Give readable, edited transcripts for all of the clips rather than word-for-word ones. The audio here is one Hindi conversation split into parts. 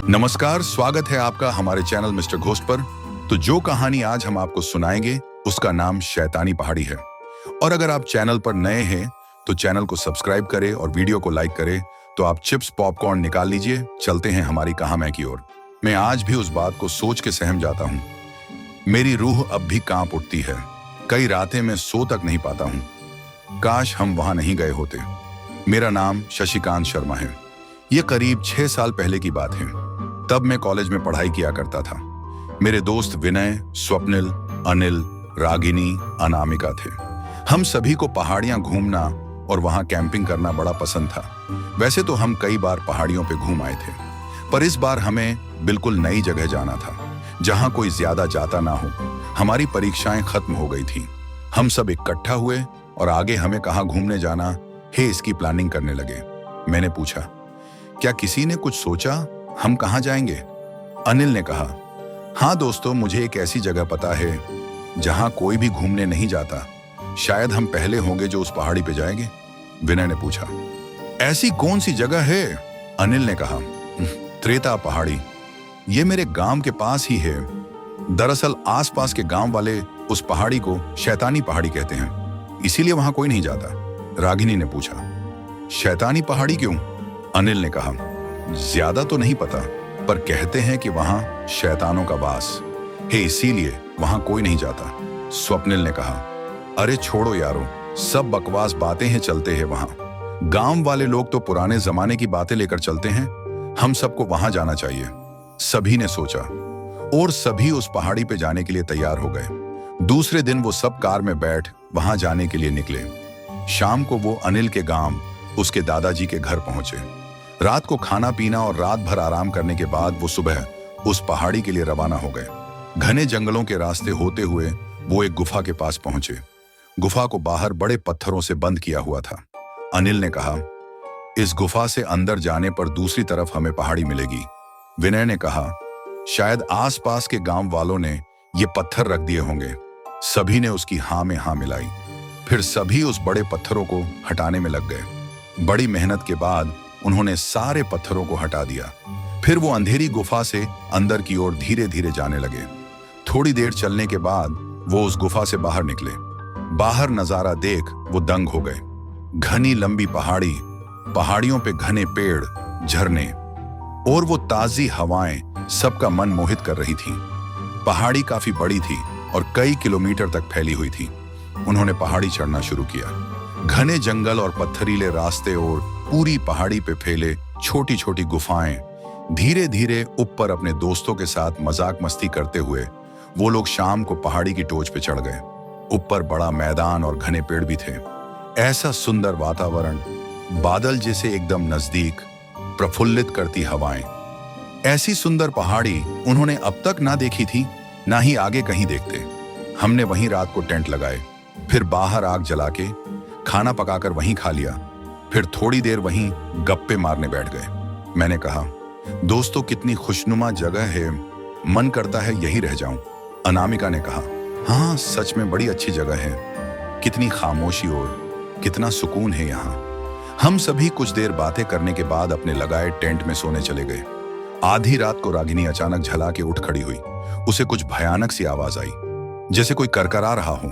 नमस्कार, स्वागत है आपका हमारे चैनल मिस्टर घोस्ट पर। तो जो कहानी आज हम आपको सुनाएंगे उसका नाम शैतानी पहाड़ी है। और अगर आप चैनल पर नए हैं तो चैनल को सब्सक्राइब करें और वीडियो को लाइक करें। तो आप चिप्स पॉपकॉर्न निकाल लीजिए, चलते हैं हमारी कहानी की ओर। मैं आज भी उस बात को सोच के सहम जाता हूँ। मेरी रूह अब भी कांप उठती है। कई रातें मैं सो तक नहीं पाता हूँ। काश हम वहां नहीं गए होते। मेरा नाम शशिकांत शर्मा है। ये करीब 6 साल पहले की बात है। तब मैं कॉलेज में पढ़ाई किया करता था। मेरे दोस्त विनय, स्वप्निल, अनिल, रागिनी, अनामिका थे। हम सभी को पहाड़ियां घूमना और वहां कैंपिंग करना बड़ा पसंद था। वैसे तो हम कई बार पहाड़ियों पे घूम आए थे, पर इस बार हमें बिल्कुल नई जगह जाना था, जहां कोई ज्यादा जाता ना हो। हमारी परीक्षाएं खत्म हो गई थी। हम सब इकट्ठा हुए और आगे हमें कहाँ घूमने जाना है इसकी प्लानिंग करने लगे। मैंने पूछा, क्या किसी ने कुछ सोचा हम कहाँ जाएंगे? अनिल ने कहा, हाँ दोस्तों, मुझे एक ऐसी जगह पता है जहां कोई भी घूमने नहीं जाता। शायद हम पहले होंगे जो उस पहाड़ी पे जाएंगे। विनय ने पूछा, ऐसी कौन सी जगह है? अनिल ने कहा, त्रेता पहाड़ी। ये मेरे गांव के पास ही है। दरअसल आसपास के गांव वाले उस पहाड़ी को शैतानी पहाड़ी कहते हैं, इसीलिए वहां कोई नहीं जाता। रागिनी ने पूछा, शैतानी पहाड़ी क्यों? अनिल ने कहा, ज्यादा तो नहीं पता, पर कहते हैं कि वहां शैतानों का वास है, इसीलिए वहां कोई नहीं जाता। स्वप्निल ने कहा, अरे छोड़ो यारो, सब बकवास बातें हैं, चलते हैं वहां। गांव वाले लोग तो पुराने जमाने की बातें लेकर चलते हैं, हम सबको वहां जाना चाहिए। सभी ने सोचा और सभी उस पहाड़ी पे जाने के लिए तैयार हो गए। दूसरे दिन वो सब कार में बैठ वहां जाने के लिए निकले। शाम को वो अनिल के गांव उसके दादाजी के घर पहुंचे। रात को खाना पीना और रात भर आराम करने के बाद वो सुबह उस पहाड़ी के लिए रवाना हो गए। घने जंगलों के रास्ते होते हुए वो एक गुफा के पास पहुंचे। गुफा को बाहर बड़े पत्थरों से बंद किया हुआ था। अनिल ने कहा, इस गुफा से अंदर जाने पर दूसरी तरफ हमें पहाड़ी मिलेगी। विनय ने कहा, शायद आसपास के गांव वालों ने ये पत्थर रख दिए होंगे। सभी ने उसकी हाँ में हाँ मिलाई। फिर सभी उस बड़े पत्थरों को हटाने में लग गए। बड़ी मेहनत के बाद उन्होंने सारे पत्थरों को हटा दिया। फिर वो अंधेरी गुफा से अंदर की ओर धीरे धीरे जाने लगे। थोड़ी देर चलने के बाद वो उस गुफा से बाहर निकले। बाहर नजारा देख वो दंग हो गए। घनी लंबी पहाड़ी, पहाड़ियों पे घने पेड़, झरने और वो ताजी हवाएं सबका मन मोहित कर रही थी। पहाड़ी काफी बड़ी थी और कई किलोमीटर तक फैली हुई थी। उन्होंने पहाड़ी चढ़ना शुरू किया। घने जंगल और पत्थरीले रास्ते और पूरी पहाड़ी पे फैले छोटी छोटी गुफाएं। धीरे धीरे ऊपर अपने दोस्तों के साथ मजाक मस्ती करते हुए वो लोग शाम को पहाड़ी की टोच पे चढ़ गए। ऊपर बड़ा मैदान और घने पेड़ भी थे। ऐसा सुंदर वातावरण, बादल जैसे एकदम नजदीक, प्रफुल्लित करती हवाएं। ऐसी सुंदर पहाड़ी उन्होंने अब तक ना देखी थी, ना ही आगे कहीं देखते। हमने वहीं रात को टेंट लगाए, फिर बाहर आग जला के खाना पकाकर वहीं खा लिया। फिर थोड़ी देर वहीं गप्पे मारने बैठ गए। मैंने कहा, दोस्तों कितनी खुशनुमा जगह है, मन करता है यहीं रह जाऊं। अनामिका ने कहा, हाँ सच में बड़ी अच्छी जगह है, कितनी खामोशी और कितना सुकून है यहाँ। हम सभी कुछ देर बातें करने के बाद अपने लगाए टेंट में सोने चले गए। आधी रात को रागिनी अचानक झला के उठ खड़ी हुई। उसे कुछ भयानक सी आवाज आई, जैसे कोई करकरा रहा हो।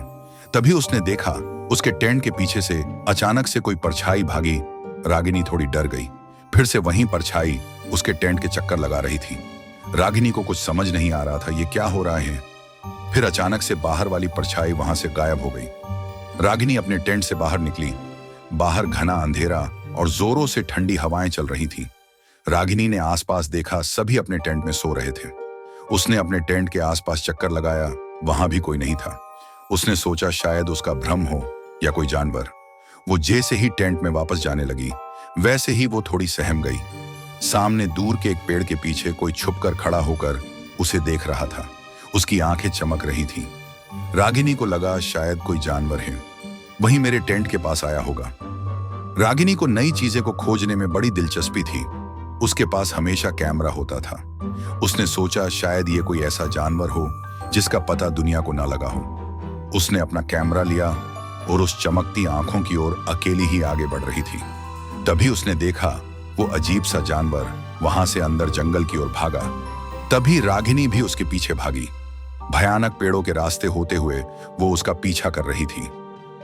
तभी उसने देखा उसके टेंट के पीछे से अचानक से कोई परछाई भागी। रागिनी थोड़ी डर गई। फिर से वहीं परछाई उसके टेंट के चक्कर लगा रही थी। रागिनी को कुछ समझ नहीं आ रहा था ये क्या हो रहा है। फिर अचानक से बाहर वाली परछाई वहां से गायब हो गई। रागिनी अपने टेंट से बाहर निकली। बाहर घना अंधेरा और जोरों से ठंडी हवाएं चल रही थी। रागिनी ने आसपास देखा, सभी अपने टेंट में सो रहे थे। उसने अपने टेंट के आसपास चक्कर लगाया, वहां भी कोई नहीं था। उसने सोचा शायद उसका भ्रम हो या कोई जानवर। वो जैसे ही टेंट में वापस जाने लगी, वैसे ही वो थोड़ी सहम गई। सामने दूर के एक पेड़ के पीछे कोई छुपकर खड़ा होकर उसे देख रहा था। उसकी आंखें चमक रही थी। रागिनी को लगा शायद कोई जानवर है, वही मेरे टेंट के पास आया होगा। रागिनी को नई चीजें को खोजने में बड़ी दिलचस्पी थी। उसके पास हमेशा कैमरा होता था। उसने सोचा शायद ये कोई ऐसा जानवर हो जिसका पता दुनिया को ना लगा हो। उसने अपना कैमरा लिया और उस चमकती आंखों की ओर अकेली ही आगे बढ़ रही थी। तभी उसने देखा वो अजीब सा जानवर वहां से अंदर जंगल की ओर भागा। तभी रागिनी भी उसके पीछे भागी। भयानक पेड़ों के रास्ते होते हुए वो उसका पीछा कर रही थी।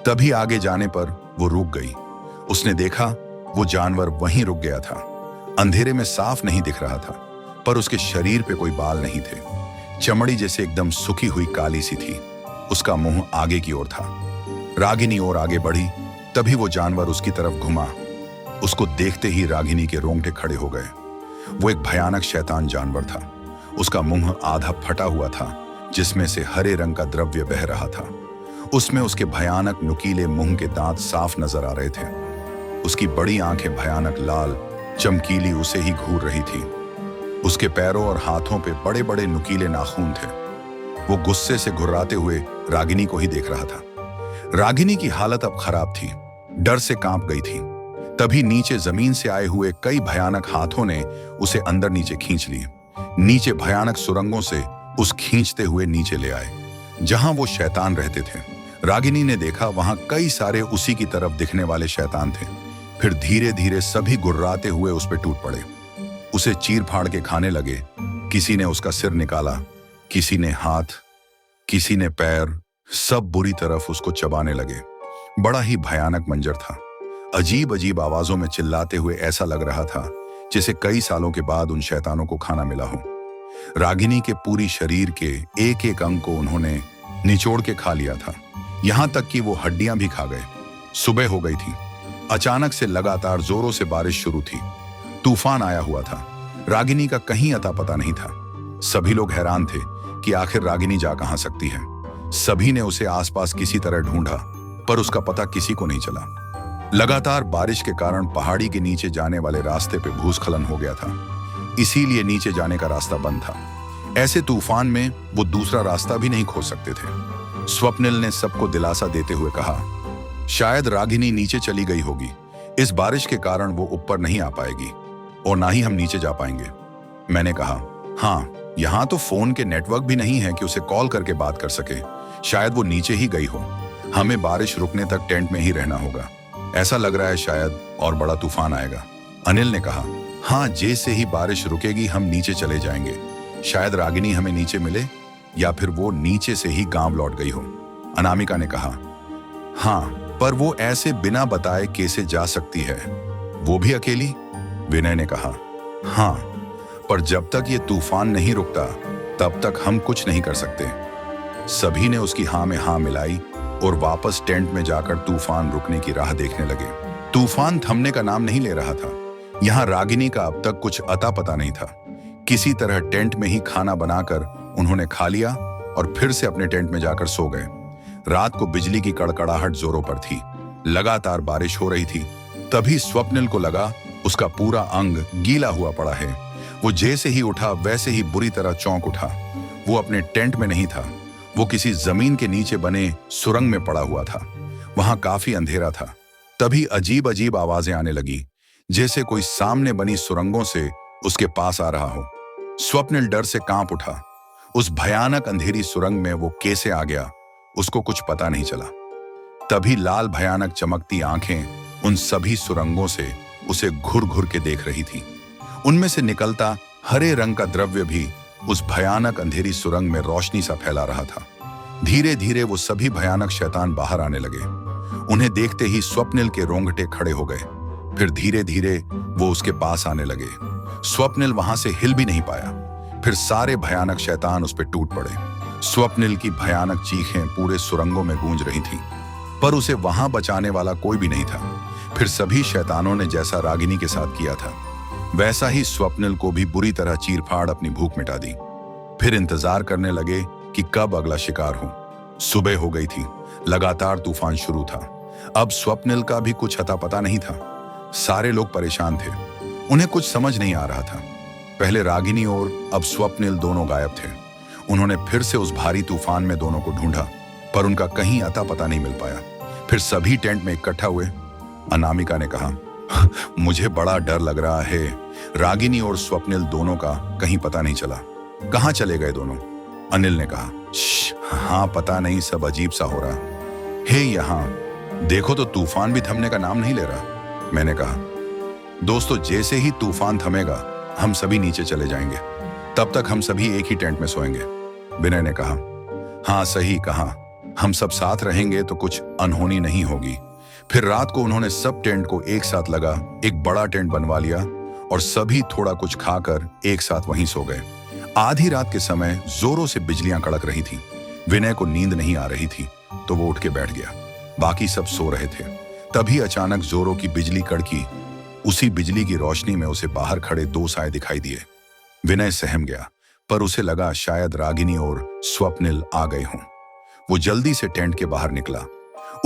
तभी आगे जाने पर वो रुक गई। उसने देखा वो जानवर वहीं रुक गया था। अंधेरे में साफ नहीं दिख रहा था, पर उसके शरीर पे कोई बाल नहीं थे। चमड़ी जैसे एकदम सूखी हुई काली सी थी। उसका मुंह आगे की ओर था। रागिनी और आगे बढ़ी, तभी वो जानवर उसकी तरफ घुमा। उसको देखते ही रागिनी के रोंगटे खड़े हो गए। वो एक भयानक शैतान जानवर था। उसका मुंह आधा फटा हुआ था, जिसमें से हरे रंग का द्रव्य बह रहा था। उसमें उसके भयानक नुकीले मुंह के दांत साफ नजर आ रहे थे। उसकी बड़ी आंखें भयानक लाल चमकीली उसे ही घूर रही थी। उसके पैरों और हाथों पे बड़े बड़े नुकीले नाखून थे। वो गुस्से से घुर्राते हुए रागिनी को ही देख रहा था। रागिनी की हालत अब खराब थी, डर से कांप गई थी। तभी नीचे जमीन से आए हुए कई भयानक हाथों ने उसे अंदर नीचे खींच लिए। नीचे भयानक सुरंगों से उस खींचते हुए नीचे ले आए, जहां वो शैतान रहते थे। रागिनी ने देखा वहां कई सारे उसी की तरफ दिखने वाले शैतान थे। फिर धीरे धीरे सभी गुर्राते हुए उस पर टूट पड़े। उसे चीर फाड़ के खाने लगे। किसी ने उसका सिर निकाला, किसी ने हाथ, किसी ने पैर, सब बुरी तरफ उसको चबाने लगे। बड़ा ही भयानक मंजर था। अजीब अजीब आवाजों में चिल्लाते हुए ऐसा लग रहा था जैसे कई सालों के बाद उन शैतानों को खाना मिला हो। रागिनी के पूरी शरीर के एक एक अंग को उन्होंने निचोड़ के खा लिया था, यहां तक कि वो हड्डियां भी खा गए। सुबह हो गई थी। अचानक से लगातार जोरों से बारिश शुरू थी। तूफान आया हुआ था। रागिनी का कहीं अता पता नहीं था। सभी लोग हैरान थे कि आखिर रागिनी जा कहां सकती है। सभी ने उसे आसपास किसी तरह ढूंढा, पर उसका पता किसी को नहीं चला। लगातार बारिश के कारण पहाड़ी के नीचे जाने वाले रास्ते पे भूस्खलन हो गया था, इसीलिए नीचे जाने का रास्ता बंद था। ऐसे तूफान में वो दूसरा रास्ता भी नहीं खोज सकते थे। स्वप्निल ने सबको दिलासा देते हुए कहा, शायद रागिनी नीचे चली गई होगी। इस बारिश के कारण वो ऊपर नहीं आ पाएगी और ना ही हम नीचे जा पाएंगे। मैंने कहा, हाँ, यहाँ तो फोन के नेटवर्क भी नहीं है कि उसे कॉल करके बात कर सके। शायद वो नीचे ही गई हो। हमें बारिश रुकने तक टेंट में ही रहना होगा। ऐसा लग रहा है शायद और बड़ा तूफान आएगा। अनिल ने कहा, हाँ, जैसे ही बारिश रुकेगी हम नीचे चले जाएंगे। शायद रागिनी हमें नीचे मिले या फिर वो नीचे से ही गांव लौट गई हो। अनामिका ने कहा, हाँ, पर वो ऐसे बिना बताए कैसे जा सकती है, वो भी अकेली? विनय ने कहा, हाँ, पर जब तक ये तूफान नहीं रुकता तब तक हम कुछ नहीं कर सकते। सभी ने उसकी हाँ में हाँ मिलाई और वापस टेंट में जाकर तूफान रुकने की राह देखने लगे। तूफान थमने का नाम नहीं ले रहा था। यहाँ रागिनी का अब तक कुछ अता पता नहीं था। किसी तरह टेंट में ही खाना बनाकर उन्होंने खा लिया और फिर से अपने टेंट में जाकर सो गए। रात को बिजली की कड़कड़ाहट जोरों पर थी। लगातार बारिश हो रही थी। तभी स्वप्निल को लगा उसका पूरा अंग गीला हुआ पड़ा है। वो जैसे ही उठा वैसे ही बुरी तरह चौंक उठा। वो अपने टेंट में नहीं था, वो किसी जमीन के नीचे बने सुरंग में पड़ा हुआ था। वहां काफी अंधेरा था। तभी अजीब अजीब आवाजें आने लगी, जैसे कोई सामने बनी सुरंगों से उसके पास आ रहा हो। स्वप्निल डर से कांप उठा। उस भयानक अंधेरी सुरंग में वो कैसे आ गया, उसको कुछ पता नहीं चला। तभी लाल भयानक चमकती आंखें उन सभी सुरंगों से उसे घुर घुर के देख रही थी। उनमें से निकलता हरे रंग का द्रव्य भी उस भयानक अंधेरी सुरंग में रोशनी सा फैला रहा था। धीरे धीरे वो सभी भयानक शैतान बाहर आने लगे। उन्हें देखते ही स्वप्निल के रोंगटे खड़े हो गए। फिर धीरे धीरे वो उसके पास आने लगे। स्वप्निल वहां से हिल भी नहीं पाया। फिर सारे भयानक शैतान उस पर टूट पड़े। स्वप्निल की भयानक चीखें पूरे सुरंगों में गूंज रही थीं, पर उसे वहां बचाने वाला कोई भी नहीं था। फिर सभी शैतानों ने जैसा रागिनी के साथ किया था, वैसा ही स्वप्निल को भी बुरी तरह चीरफाड़ अपनी भूख मिटा दी। फिर इंतजार करने लगे कि कब अगला शिकार हो। सुबह हो गई थी। लगातार तूफान शुरू था। अब स्वप्निल का भी कुछ अता पता नहीं था। सारे लोग परेशान थे। उन्हें कुछ समझ नहीं आ रहा था। पहले रागिनी और अब स्वप्निल दोनों गायब थे। उन्होंने फिर से उस भारी तूफान में दोनों को ढूंढा, पर उनका कहीं अता पता नहीं मिल पाया। फिर सभी टेंट में इकट्ठा हुए। अनामिका ने कहा, मुझे बड़ा डर लग रहा है। रागिनी और स्वप्निल दोनों का कहीं पता नहीं चला। कहाँ चले गए दोनों? अनिल ने कहा, हाँ, पता नहीं, सब अजीब सा हो रहा है। यहाँ देखो तो तूफान भी थमने का नाम नहीं ले रहा। मैंने कहा, दोस्तों, जैसे ही तूफान थमेगा हम सभी नीचे चले जाएंगे। तब तक हम सभी एक ही टेंट में सोएंगे। विनय ने कहा। हाँ, सही कहा। हम सब साथ रहेंगे तो कुछ अनहोनी नहीं होगी। फिर रात को उन्होंने सब टेंट को एक साथ लगा एक बड़ा टेंट बनवा लिया और सभी थोड़ा कुछ खाकर एक साथ वहीं सो गए। आधी रात के समय जोरों से बिजलियां कड़क रही थी। विनय को नींद नहीं आ रही थी तो वो उठ के बैठ गया। बाकी सब सो रहे थे। तभी अचानक जोरों की बिजली कड़की। उसी बिजली की रोशनी में उसे बाहर खड़े दो साए दिखाई दिए। विनय सहम गया, पर उसे लगा शायद रागिनी और स्वप्निल आ गए हों। वो जल्दी से टेंट के बाहर निकला।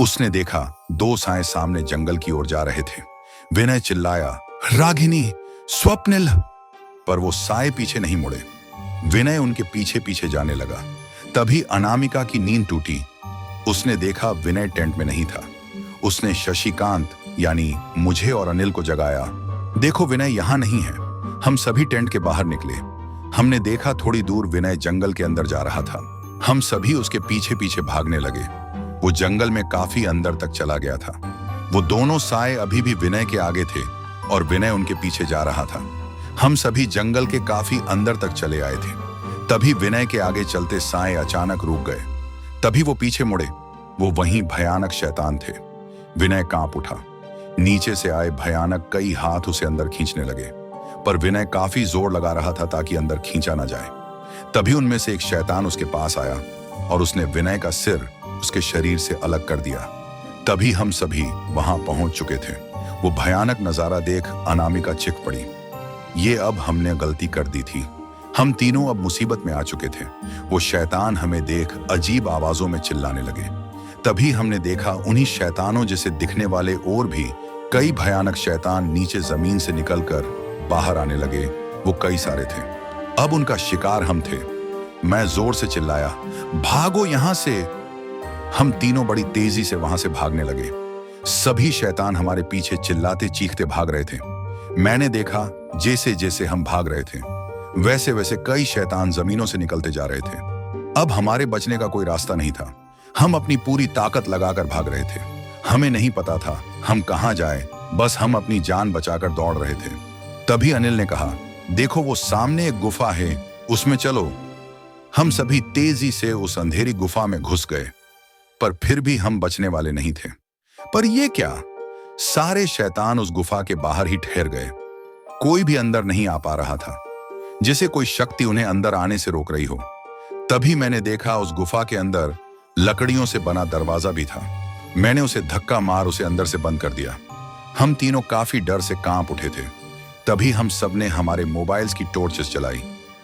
उसने देखा दो साए सामने जंगल की ओर जा रहे थे। विनय चिल्लाया, रागिनी, स्वप्निल! पर वो साए पीछे नहीं मुड़े। विनय उनके पीछे पीछे जाने लगा। तभी अनामिका की नींद टूटी। उसने देखा विनय टेंट में नहीं था। उसने शशिकांत यानी मुझे और अनिल को जगाया। देखो, विनय यहाँ नहीं है। हम सभी टेंट के बाहर निकले। हमने देखा थोड़ी दूर विनय जंगल के अंदर जा रहा था। हम सभी उसके पीछे पीछे भागने लगे। वो जंगल में काफी अंदर तक चला गया था। वो दोनों साए अभी भी विनय के आगे थे और विनय उनके पीछे जा रहा था। हम सभी जंगल के काफी अंदर तक चले आए थे। तभी विनय के आगे चलते साए अचानक रुक गए। तभी वो पीछे मुड़े। वो वहीं भयानक शैतान थे। विनय कांप उठा। नीचे से आए भयानक कई हाथ उसे अंदर खींचने लगे, पर विनय काफी जोर लगा रहा था ताकि अंदर खींचा ना जाए। तभी उनमें से एक शैतान उसके पास आया और उसने विनय का सिर उसके शरीर से अलग कर दिया। तभी हम सभी वहां पहुंच चुके थे। वो भयानक नजारा देख अनामिका चीख पड़ी। ये अब हमने गलती कर दी थी। हम तीनों अब मुसीबत में आ चुके थे। वो शैतान हमें देख अजीब आवाजों में चिल्लाने लगे। तभी हमने देखा उन्हीं शैतानों जैसे दिखने वाले और भी कई भयानक शैतान नीचे जमीन से निकलकर बाहर आने लगे। वो कई सारे थे। अब उनका शिकार हम थे। मैं जोर से चिल्लाया, भागो यहां से! हम तीनों बड़ी तेजी से वहां से भागने लगे। सभी शैतान हमारे पीछे चिल्लाते चीखते भाग रहे थे। मैंने देखा जैसे जैसे हम भाग रहे थे वैसे वैसे कई शैतान जमीनों से निकलते जा रहे थे। अब हमारे बचने का कोई रास्ता नहीं था। हम अपनी पूरी ताकत लगाकर भाग रहे थे। हमें नहीं पता था हम कहां जाएं, बस हम अपनी जान बचाकर दौड़ रहे थे। तभी अनिल ने कहा, देखो वो सामने एक गुफा है, उसमें चलो। हम सभी तेजी से उस अंधेरी गुफा में घुस गए, पर फिर भी हम बचने वाले नहीं थे। पर ये क्या, सारे शैतान उस गुफा के बाहर ही ठहर गए। कोई भी अंदर नहीं आ पा रहा था, जैसे कोई शक्ति उन्हें अंदर आने से रोक रही हो। तभी मैंने देखा उस गुफा के अंदर लकड़ियों से बना दरवाजा भी था। मैंने उसे धक्का मार उसे अंदर से बंद कर दिया। हम तीनों काफी डर से कांप उठे थे। तभी हम सबने हमारे मोबाइल्स की टॉर्चेस जलाई।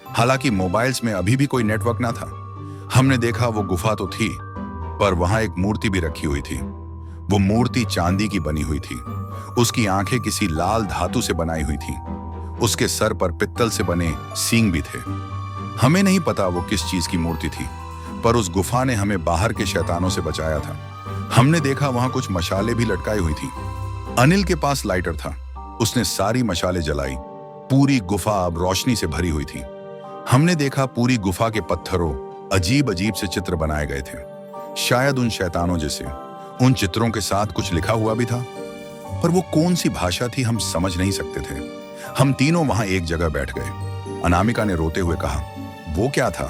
हालांकि मोबाइल्स में अभी भी कोई नेटवर्क ना था। हमने देखा वो गुफा तो थी, पर वहां एक मूर्ति भी रखी हुई थी। वो मूर्ति चांदी की बनी हुई थी। उसकी आंखें किसी लाल धातु से बनाई हुई थी। उसके सर पर पित्तल से बने सींग भी थे। हमें नहीं पता वो किस चीज की मूर्ति थी, पर उस गुफा ने हमें बाहर के शैतानों से बचाया था। हमने देखा वहां कुछ मशाले भी लटकाई हुई थी। अनिल के पास लाइटर था। उसने सारी मशाले जलाई। पूरी गुफा अब रोशनी से भरी हुई थी। हमने देखा पूरी गुफा के पत्थरों अजीब अजीब से चित्र बनाए गए थे, शायद उन शैतानों जैसे। उन चित्रों के साथ कुछ लिखा हुआ भी था, पर वो कौन सी भाषा थी हम समझ नहीं सकते थे। हम तीनों वहां एक जगह बैठ गए। अनामिका ने रोते हुए कहा, वो क्या था?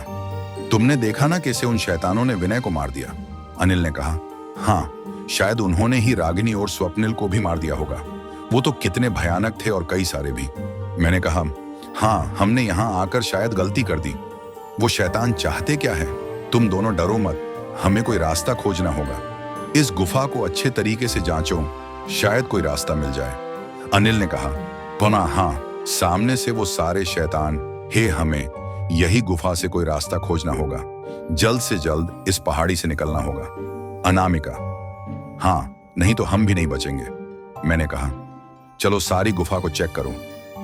तुमने देखा ना कैसे उन शैतानों ने विनय को मार दिया? अनिल ने कहा, हाँ, शायद उन्होंने ही रागिनी और स्वप्निल को भी मार दिया होगा। वो तो कितने भयानक थे और कई सारे भी। मैंने कहा, हाँ, हमने यहाँ आकर शायद गलती कर दी। वो शैतान चाहते क्या है? तुम दोनों डरो मत, हमें कोई रास्ता खोजना होगा। इस गुफा को अच्छे तरीके से जांचो, शायद कोई रास्ता मिल जाए। अनिल ने कहा, पुनः हाँ, सामने से वो सारे शैतान, हे हमें यही गुफा से कोई रास्ता खोजना होगा। जल्द से जल्द इस पहाड़ी से निकलना होगा। अनामिका, हाँ, नहीं तो हम भी नहीं बचेंगे। मैंने कहा, चलो सारी गुफा को चेक करो।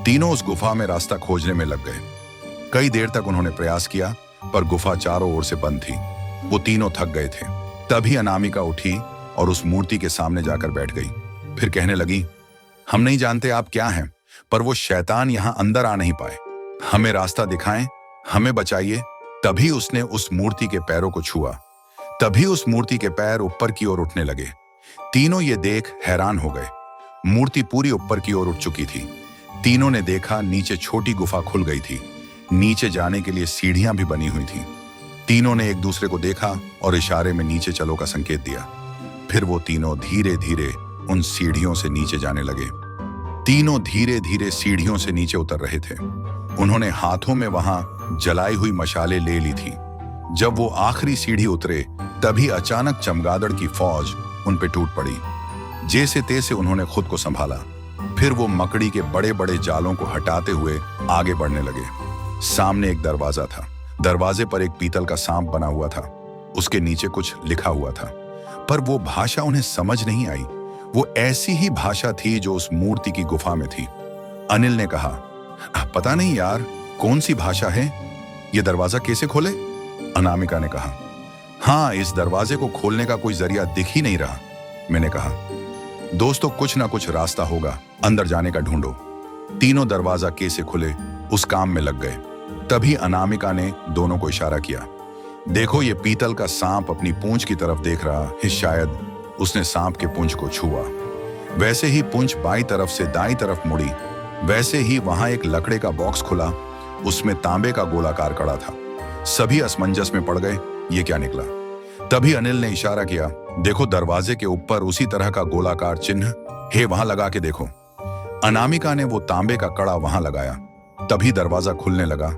तीनों उस गुफा में रास्ता खोजने में लग गए। कई देर तक उन्होंने प्रयास किया, पर गुफा चारों ओर से बंद थी। वो तीनों थक गए थे। तभी अनामिका उठी और उस मूर्ति के सामने जाकर बैठ गई। फिर कहने लगी, हम नहीं जानते आप क्या हैं, पर वो शैतान यहाँ अंदर आ नहीं पाए। हमें रास्ता दिखाएं, हमें बचाइए। तभी उसने उस मूर्ति के पैरों को छुआ। तभी उस मूर्ति के पैर ऊपर की ओर उठने लगे। तीनों ये देख हैरान हो गए। मूर्ति पूरी ऊपर की ओर उठ चुकी थी। तीनों ने देखा नीचे छोटी गुफा खुल गई थी। नीचे जाने के लिए सीढ़ियां भी बनी हुई थीं। तीनों ने एक दूसरे को देखा और इशारे में नीचे चलो का संकेत दिया। फिर वो तीनों धीरे धीरे उन सीढ़ियों से नीचे जाने लगे। तीनों धीरे धीरे सीढ़ियों से नीचे उतर रहे थे। उन्होंने हाथों में वहां जलाई हुई मशालें ले ली थी। जब वो आखिरी सीढ़ी उतरे तभी अचानक चमगादड़ की फौज उन पे टूट पड़ी। जैसे तैसे उन्होंने खुद को संभाला। फिर वो मकड़ी के बड़े बड़े जालों को हटाते हुए आगे बढ़ने लगे। सामने एक दरवाजा था। दरवाजे पर एक पीतल का सांप बना हुआ था। उसके नीचे कुछ लिखा हुआ था, पर वो भाषा उन्हें समझ नहीं आई। वो ऐसी ही भाषा थी जो उस मूर्ति की गुफा में थी। अनिल ने कहा, पता नहीं यार, कौन सी भाषा है? ये दरवाजा कैसे खोले? अनामिका ने कहा, हाँ, इस दरवाजे को खोलने का कोई जरिया दिख ही नहीं रहा। मैंने कहा, दोस्तों, कुछ ना कुछ रास्ता होगा, अंदर जाने का ढूंढो। तीनों दरवाजा कैसे खुले उस काम में लग गए। तभी अनामिका ने दोनों को इशारा किया। देखो, ये पीतल का सांप अपनी पूंछ की तरफ देख रहा है। शायद उसने सांप के पूंछ को छुआ। वैसे ही पूंछ बाईं तरफ से दाईं तरफ मुड़ी। वैसे ही वहां एक लकड़े का बॉक्स खुला। उसमें तांबे का गोलाकार कड़ा था। सभी असमंजस में पड़ गए, ये क्या निकला। तभी अनिल ने इशारा किया, देखो, दरवाजे के ऊपर उसी तरह का गोलाकार चिन्ह है, वहां लगा के देखो। अनामिका ने वो तांबे का कड़ा वहां लगाया। तभी दरवाजा खुलने लगा।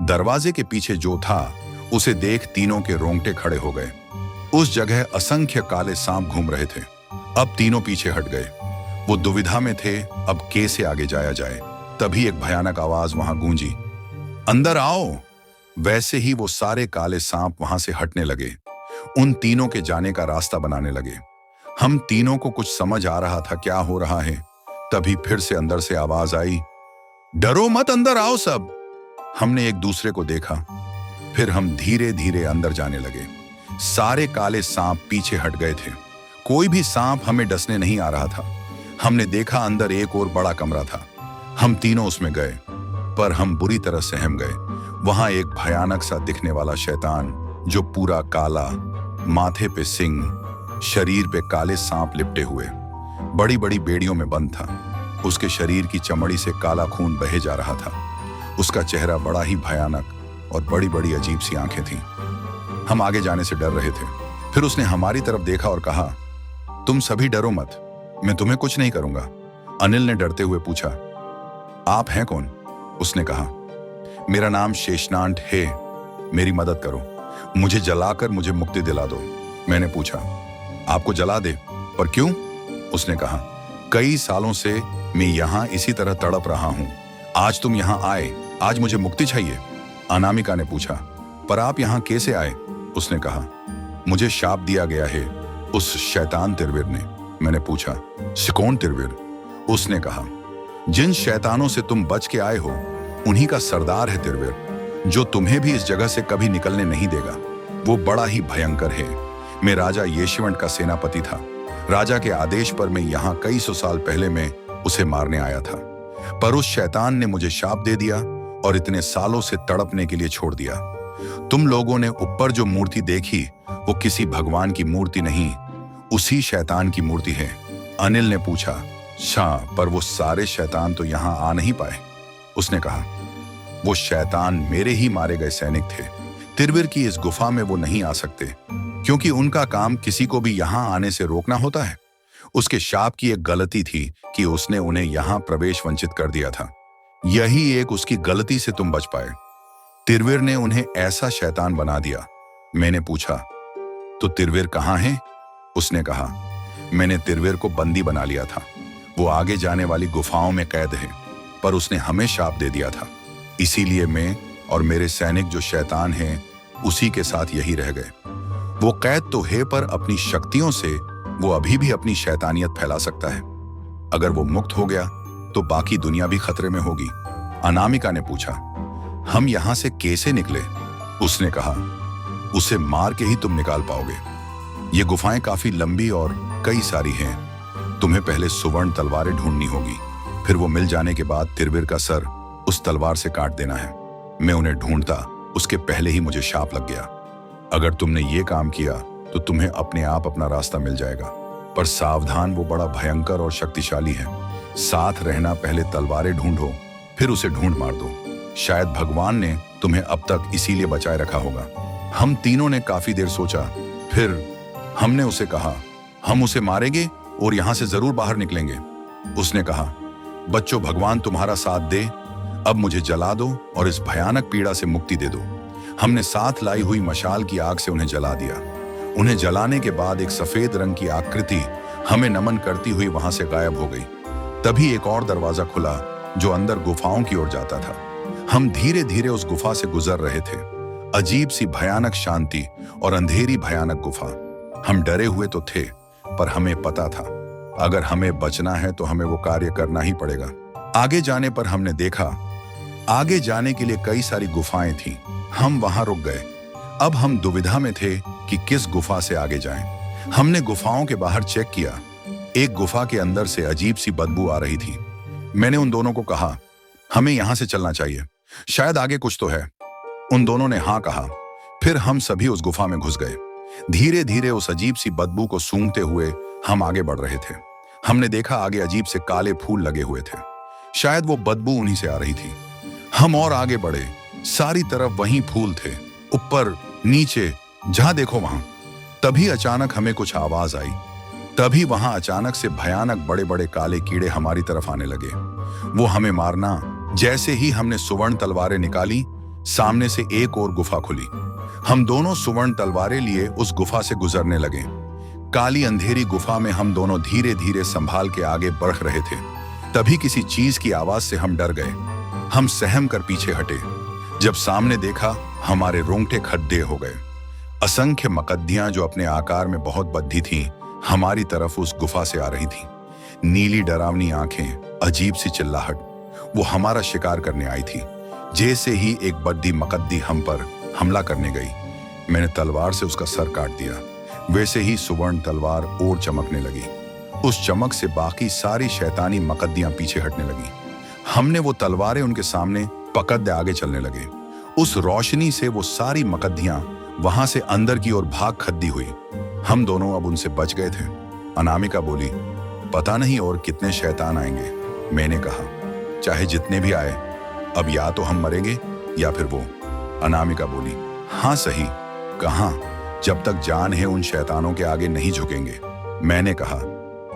दरवाजे के पीछे जो था उसे देख तीनों के रोंगटे खड़े हो गए। उस जगह असंख्य काले सांप घूम रहे थे। अब तीनों पीछे हट गए। वो दुविधा में थे, अब कैसे आगे जाया जाए। तभी एक भयानक आवाज वहां गूंजी, अंदर आओ। वैसे ही वो सारे काले सांप वहां से हटने लगे। उन तीनों के जाने का रास्ता बनाने लगे। हम तीनों को कुछ समझ आ रहा था क्या हो रहा है। तभी फिर से अंदर से आवाज आई, डरो मत, अंदर आओ सब। हमने एक दूसरे को देखा। फिर हम धीरे धीरे अंदर जाने लगे। सारे काले सांप पीछे हट गए थे। कोई भी सांप हमें डसने नहीं आ रहा था। हमने देखा अंदर एक और बड़ा कमरा था। हम तीनों उसमें गए, पर हम बुरी तरह सहम गए। वहां एक भयानक सा दिखने वाला शैतान, जो पूरा काला, माथे पे सिंग, शरीर पे काले सांप लिपटे हुए, बड़ी बड़ी बेड़ियों में बंद था। उसके शरीर की चमड़ी से काला खून बहे जा रहा था। उसका चेहरा बड़ा ही भयानक और बड़ी बड़ी अजीब सी आंखें थीं। हम आगे जाने से डर रहे थे। फिर उसने हमारी तरफ देखा और कहा, तुम सभी डरो मत, मैं तुम्हें कुछ नहीं करूंगा। अनिल ने डरते हुए पूछा, आप हैं कौन? उसने कहा, मेरा नाम शेषनाग है, मेरी मदद करो, मुझे जलाकर मुझे मुक्ति दिला दो। मैंने पूछा, आपको जला दे? पर क्यों? उसने कहा, कई सालों से मैं यहाँ इसी तरह तड़प रहा हूँ। आज तुम यहाँ आए, आज मुझे मुक्ति चाहिए। अनामिका ने पूछा, पर आप यहाँ कैसे आए? उसने कहा, मुझे शाप दिया गया है उस शैतान तिरविर ने। मैंने पूछा, कौन तिरविर? उसने कहा, जिन शैतानों से तुम बच के आए हो उन्हीं का सरदार है तिरविर, जो तुम्हें भी इस जगह से कभी निकलने नहीं देगा। वो बड़ा ही भयंकर है। मैं राजा येशिवंट का सेनापति था। राजा के आदेश पर मैं यहाँ कई सौ साल पहले मैं उसे मारने आया था, पर उस शैतान ने मुझे शाप दे दिया और इतने सालों से तड़पने के लिए छोड़ दिया। तुम लोगों ने ऊपर जो मूर्ति देखी वो किसी भगवान की मूर्ति नहीं, उसी शैतान की मूर्ति है। अनिल ने पूछा, अच्छा, पर वो सारे शैतान तो यहाँ आ नहीं पाए। उसने कहा, वो शैतान मेरे ही मारे गए सैनिक थे। तिरविर की इस गुफा में वो नहीं आ सकते, क्योंकि उनका काम किसी को भी यहाँ आने से रोकना होता है। उसके शाप की एक गलती थी कि उसने उन्हें यहाँ प्रवेश वंचित कर दिया था। यही एक उसकी गलती से तुम बच पाए। तिरविर ने उन्हें ऐसा शैतान बना दिया। मैंने पूछा, तो तिरविर कहाँ है? उसने कहा, मैंने तिरविर को बंदी बना लिया था। वो आगे जाने वाली गुफाओं में कैद है, पर उसने हमें शाप दे दिया था। इसीलिए मैं और मेरे सैनिक जो शैतान हैं उसी के साथ यही रह गए। वो कैद तो है, पर अपनी शक्तियों से वो अभी भी अपनी शैतानियत फैला सकता है। अगर वो मुक्त हो गया तो बाकी दुनिया भी खतरे में होगी। अनामिका ने पूछा, हम यहां से कैसे निकले? उसने कहा, उसे मार के ही तुम निकाल पाओगे। ये गुफाएं काफी लंबी और कई सारी हैं। तुम्हें पहले सुवर्ण तलवारें ढूंढनी होगी, फिर वो मिल जाने के बाद तिरविर का सर उस तलवार से काट देना है। मैं उन्हें ढूंढता उसके पहले ही मुझे शाप लग गया। अगर तुमने ये काम किया तो तुम्हें अपने आप अपना रास्ता मिल जाएगा, पर सावधान, वो बड़ा भयंकर और शक्तिशाली है। साथ रहना, पहले तलवारें ढूंढो, फिर उसे ढूंढ मार दो। शायद भगवान ने तुम्हें अब तक इसीलिए बचाए रखा होगा। हम तीनों ने काफी देर सोचा, फिर हमने उसे कहा, हम उसे मारेंगे और यहां से जरूर बाहर निकलेंगे। उसने कहा, बच्चों, भगवान तुम्हारा साथ दे, अब मुझे जला दो और इस भयानक पीड़ा से मुक्ति दे दो। हमने साथ लाई हुई मशाल की आग से उन्हें जला दिया। उन्हें जलाने के बाद एक सफेद रंग की आकृति हमें नमन करती हुई वहां से गायब हो गई। तभी एक और दरवाजा खुला जो अंदर गुफाओं की ओर जाता था। हम धीरे धीरे उस गुफा से गुजर रहे थे। अजीब सी भयानक शांति और अंधेरी भयानक गुफा। हम डरे हुए तो थे, पर हमें पता था अगर हमें बचना है तो हमें वो कार्य करना ही पड़ेगा। आगे जाने पर हमने देखा, आगे जाने के लिए कई सारी गुफाएं थीं। हम वहां रुक गए। अब हम दुविधा में थे कि किस गुफा से आगे जाएं। हमने गुफाओं के बाहर चेक किया। एक गुफा के अंदर से अजीब सी बदबू आ रही थी। मैंने उन दोनों को कहा, हमें यहां से चलना चाहिए, शायद आगे कुछ तो है। उन दोनों ने हाँ कहा। फिर हम सभी उस गुफा में घुस गए। धीरे धीरे उस अजीब सी बदबू को सूंघते हुए हम आगे बढ़ रहे थे। हमने देखा आगे अजीब से काले फूल लगे हुए थे। शायद वो बदबू उन्हीं से आ रही थी। हम और आगे बढ़े। सारी तरफ वहीं फूल थे, ऊपर नीचे, जहां देखो वहां। तभी अचानक हमें कुछ आवाज आई। तभी वहां अचानक से भयानक बड़े बड़े काले कीड़े हमारी तरफ आने लगे। वो हमें मारना। जैसे ही हमने सुवर्ण तलवारें निकाली, सामने से एक और गुफा खुली। हम दोनों सुवर्ण तलवारें लिए उस गुफा से गुजरने लगे। काली अंधेरी गुफा में हम दोनों धीरे धीरे संभाल के आगे बढ़ रहे थे। तभी किसी चीज की आवाज से हम डर गए। हम सहम कर पीछे हटे। जब सामने देखा, हमारे रोंगटे खड्डे हो गए। असंख्य मकद्दियां जो अपने आकार में बहुत बद्धी थीं, हमारी तरफ उस गुफा से आ रही थीं। नीली डरावनी आंखें, अजीब सी चिल्लाहट। वो हमारा शिकार करने आई थी। जैसे ही एक बद्धी मकद्दी हम पर हमला करने गई, मैंने तलवार से उसका सर काट दिया। वैसे ही सुवर्ण तलवार और चमकने लगी। उस चमक से बाकी सारी शैतानी मकद्दियां पीछे हटने लगी। हमने वो तलवारें उनके सामने पकड़े आगे चलने लगे। उस रोशनी से वो सारी मकद्दियां वहां से अंदर की ओर भाग खद्दी हुई। हम दोनों अब उनसे बच गए थे। अनामिका बोली, पता नहीं और कितने शैतान आएंगे। मैंने कहा, चाहे जितने भी आए, अब या तो हम मरेंगे या फिर वो। अनामिका बोली, हाँ सही, कहाँ, जब तक जान है उन शैतानों के आगे नहीं झुकेंगे। मैंने कहा,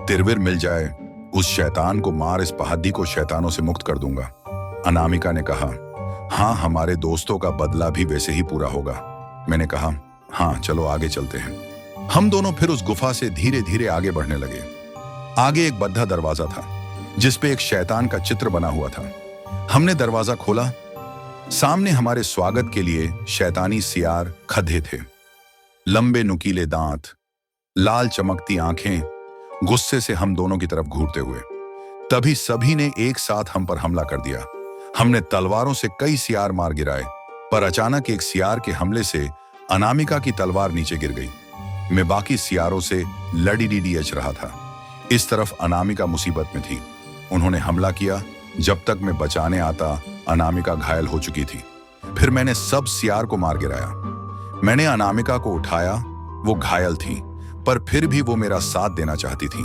तिरविर मिल जाए, उस शैतान को मार इस पहाड़ी को शैतानों से मुक्त कर दूंगा। अनामिका ने कहा, हाँ, हमारे दोस्तों का बदला भी वैसे ही पूरा होगा। मैंने कहा, हाँ चलो आगे चलते हैं। हम दोनों फिर उस गुफा से धीरे धीरे आगे बढ़ने लगे। आगे एक बद्धा दरवाजा था जिस पे एक शैतान का चित्र बना हुआ था। हमने दरवाजा खोला। सामने हमारे स्वागत के लिए शैतानी सियार खधे थे। लंबे नुकीले दांत, लाल चमकती आंखें, गुस्से से हम दोनों की तरफ घूरते हुए। तभी सभी ने एक साथ हम पर हमला कर दिया। हमने तलवारों से कई सियार मार गिराए, पर अचानक एक सियार के हमले से अनामिका की तलवार नीचे गिर गई। मैं बाकी सियारों से लड़ी रहा था। इस तरफ अनामिका मुसीबत में थी। उन्होंने हमला किया। जब तक मैं बचाने आता, अनामिका घायल हो चुकी थी। फिर मैंने सब सियार को मार गिराया। मैंने अनामिका को उठाया। वो घायल थी, पर फिर भी वो मेरा साथ देना चाहती थी।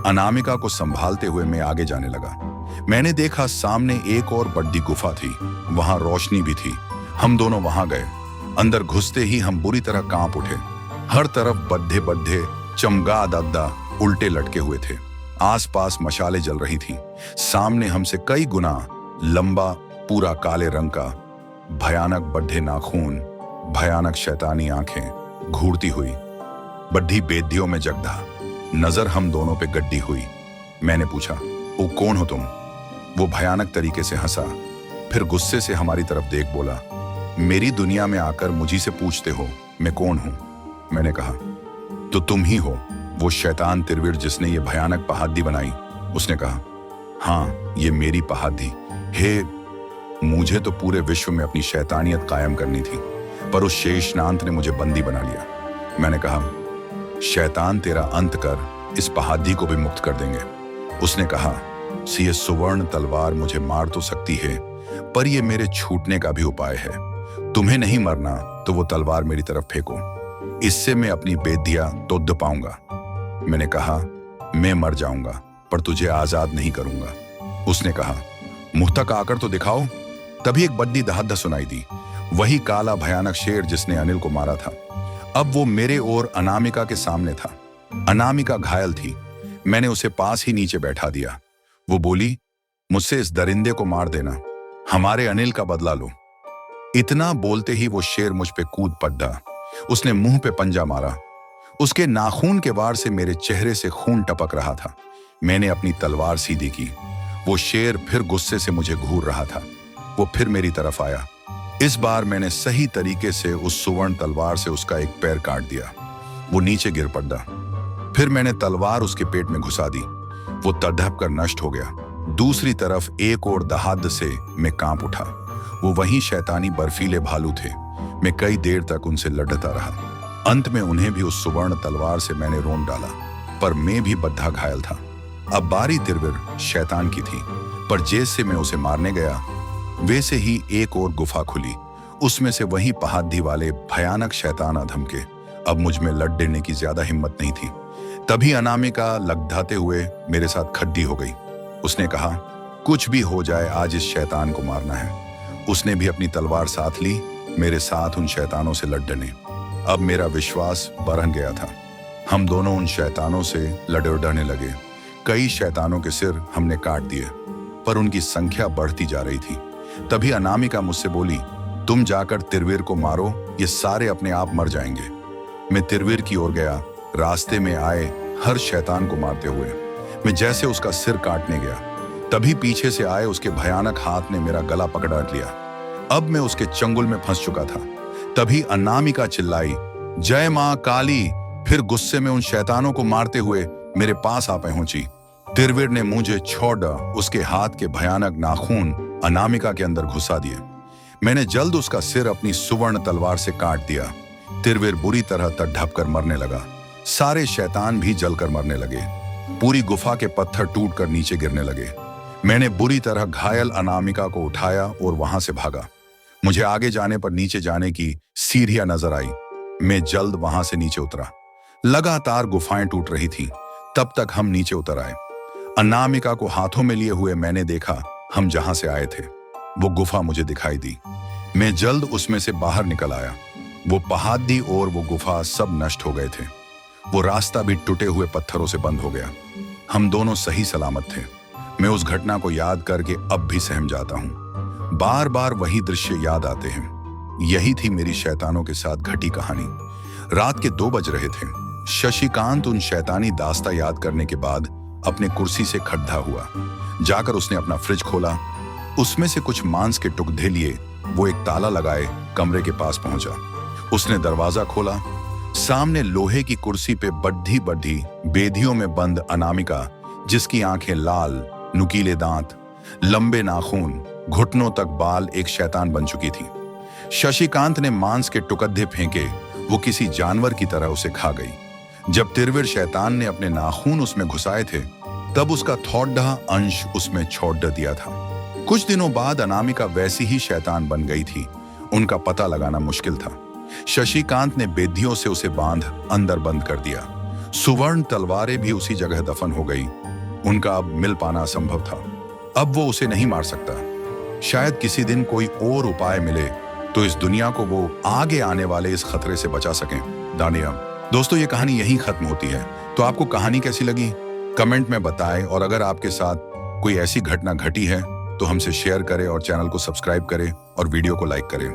अनामिका को संभालते हुए मैं आगे जाने लगा। मैंने देखा सामने एक और बड़ी गुफा थी। वहां रोशनी भी थी। हम दोनों वहां गए। अंदर घुसते ही हम बुरी तरह कांप उठे। हर तरफ बद्धे बद्धे चमगादड़ उल्टे लटके हुए थे। आसपास मशाले जल रही थीं। सामने हमसे कई गुना लंबा, पूरा काले रंग का, भयानक बड्ढे नाखून, भयानक शैतानी आंखें घूरती हुई, बड्ढी बेदियों में जगदा। नजर हम दोनों पे गड्डी हुई। मैंने पूछा, वो कौन हो तुम? वो भयानक तरीके से हंसा, फिर गुस्से से हमारी तरफ देख बोला, मेरी दुनिया में आकर मुझी से पूछते हो मैं कौन हूं? मैंने कहा, तो तुम ही हो वो शैतान तिरविर जिसने ये भयानक पहाड़ी बनाई। उसने कहा, हाँ, ये मेरी पहाड़ी है। मुझे तो पूरे विश्व में अपनी शैतानियत कायम करनी थी, पर उस शेषनाग ने मुझे बंदी बना लिया। मैंने कहा, शैतान तेरा अंत कर, इस पहाड़ी को भी मुक्त कर देंगे। उसने कहा, ये सुवर्ण तलवार मुझे मार तो सकती है, पर यह मेरे छूटने का भी उपाय है। तुम्हें नहीं मरना तो वो तलवार मेरी तरफ फेंको, इससे मैं अपनी बेदिया तोड़ पाऊंगा। मैंने कहा, मैं मर जाऊंगा पर तुझे आजाद नहीं करूंगा। उसने कहा, मुंह तक आकर तो दिखाओ। तभी एक बड्डी दहाड़ सुनाई दी, वही काला भयानक शेर जिसने अनिल को मारा था। अब वो मेरे और अनामिका के सामने था। अनामिका घायल थी। मैंने उसे पास ही नीचे बैठा दिया। वो बोली, मुझसे इस दरिंदे को मार देना, हमारे अनिल का बदला लो। इतना बोलते ही वो शेर मुझ पे कूद पड़ा। उसने मुंह पे पंजा मारा। उसके नाखून के वार से मेरे चेहरे से खून टपक रहा था। मैंने अपनी तलवार सीधी की। वो शेर फिर गुस्से से मुझे घूर रहा था। वो फिर मेरी तरफ आया। इस बार मैंने सही तरीके से उस सुवर्ण तलवार से उसका एक पैर काट दिया। वो नीचे गिर पड़ा। फिर मैंने तलवार उसके पेट में घुसा दी। वो तड़प कर नष्ट हो गया। दूसरी तरफ एक और दहाड़ से मैं कांप उठा। वो वही शैतानी बर्फीले भालू थे। मैं कई देर तक उनसे लड़ता रहा। अंत में उन्हें भी उस सुवर्ण तलवार से मैंने रोन डाला, पर मैं भी बद्धा घायल था। अब बारी तिरविर शैतान की थी, पर जैसे मैं उसे मारने गया वैसे ही एक और गुफा खुली। उसमें से वही पहाड़ी वाले भयानक शैतान अधमके। अब मुझ में लड़ देने की ज्यादा हिम्मत नहीं थी। तभी अनामिका लगधाते हुए मेरे साथ खड्डी हो गई। उसने कहा, कुछ भी हो जाए आज इस शैतान को मारना है। उसने भी अपनी तलवार साथ ली, मेरे साथ उन शैतानों से लड़ डने। अब मेरा विश्वास बढ़ गया था। हम दोनों उन शैतानों से लड़ने लगे। कई शैतानों के सिर हमने काट दिए, पर उनकी संख्या बढ़ती जा रही थी। तभी अनामिका मुझसे बोली, तुम जाकर तिरवीर को मारो, ये सारे अपने आप मर जाएंगे। मैं तिरवीर की ओर गया। रास्ते में आए हर शैतान को मारते हुए मैं जैसे उसका सिर काटने गया, तभी पीछे से आए उसके भयानक हाथ ने मेरा गला पकड़ लिया। अब मैं उसके चंगुल में फंस चुका था। तभी अनामिका चिल्लाई, जय मां काली। फिर गुस्से में उन शैतानों को मारते हुए मेरे पास आ पहुंची। तिरवीर ने मुझे छोड़ उसके हाथ के भयानक नाखून अनामिका के अंदर घुसा दिए। मैंने जल्द उसका सिर अपनी सुवर्ण तलवार से काट दिया। तिरवीर बुरी तरह तड़प कर मरने लगा। सारे शैतान भी जलकर मरने लगे। पूरी गुफा के पत्थर टूटकर नीचे गिरने लगे। मैंने बुरी तरह घायल अनामिका को उठाया और वहां से भागा। मुझे आगे जाने पर नीचे जाने की सीढ़ियां नजर आई। मैं जल्द वहां से नीचे उतरा। लगातार गुफाएं टूट रही थीं। तब तक हम नीचे उतर आए। अनामिका को हाथों में लिए हुए मैंने देखा हम जहां से आए थे वो गुफा मुझे दिखाई दी। मैं जल्द उसमें से बाहर निकल आया। वो पहाड़ी और वो गुफा सब नष्ट हो गए थे। वो रास्ता भी टूटे हुए पत्थरों से बंद हो गया। हम दोनों सही सलामत थे। मैं उस घटना को याद करके अब भी सहम जाता हूँ। बार बार वही दृश्य याद आते हैं। यही थी मेरी शैतानों के साथ घटी कहानी। रात के 2 बज रहे थे। शशिकांत उन शैतानी दास्ता याद करने के बाद अपने कुर्सी से खड़ा हुआ। जाकर उसने अपना फ्रिज खोला। उसमें से कुछ मांस के टुकड़े लिए वो एक ताला लगाए कमरे के पास पहुंचा। उसने दरवाजा खोला। सामने लोहे की कुर्सी पे बड्ढी बड्ढी बेधियों में बंद अनामिका, जिसकी आंखें लाल, नुकीले दांत, लंबे नाखून, घुटनों तक बाल, एक शैतान बन चुकी थी। शशिकांत ने मांस के टुकड़े फेंके। वो किसी जानवर की तरह उसे खा गई। जब तिरवीर शैतान ने अपने नाखून उसमें घुसाए थे तब उसका थोड़ा अंश उसमें छोड़ दिया था। कुछ दिनों बाद अनामिका वैसी ही शैतान बन गई थी। उनका पता लगाना मुश्किल था। शशिकांत ने बेदियों से उसे बांध अंदर बंद कर दिया। सुवर्ण तलवारें भी उसी जगह दफन हो गई। उनका अब मिल पाना असंभव था। अब वो उसे नहीं मार सकता। शायद किसी दिन कोई और उपाय मिले तो इस दुनिया को वो आगे आने वाले इस खतरे से बचा सकें। दानिया दोस्तों, ये कहानी यहीं खत्म होती है। तो आपको कहानी कैसी लगी कमेंट में बताएं, और अगर आपके साथ कोई ऐसी घटना घटी है तो हमसे शेयर करें और चैनल को सब्सक्राइब करें और वीडियो को लाइक करें।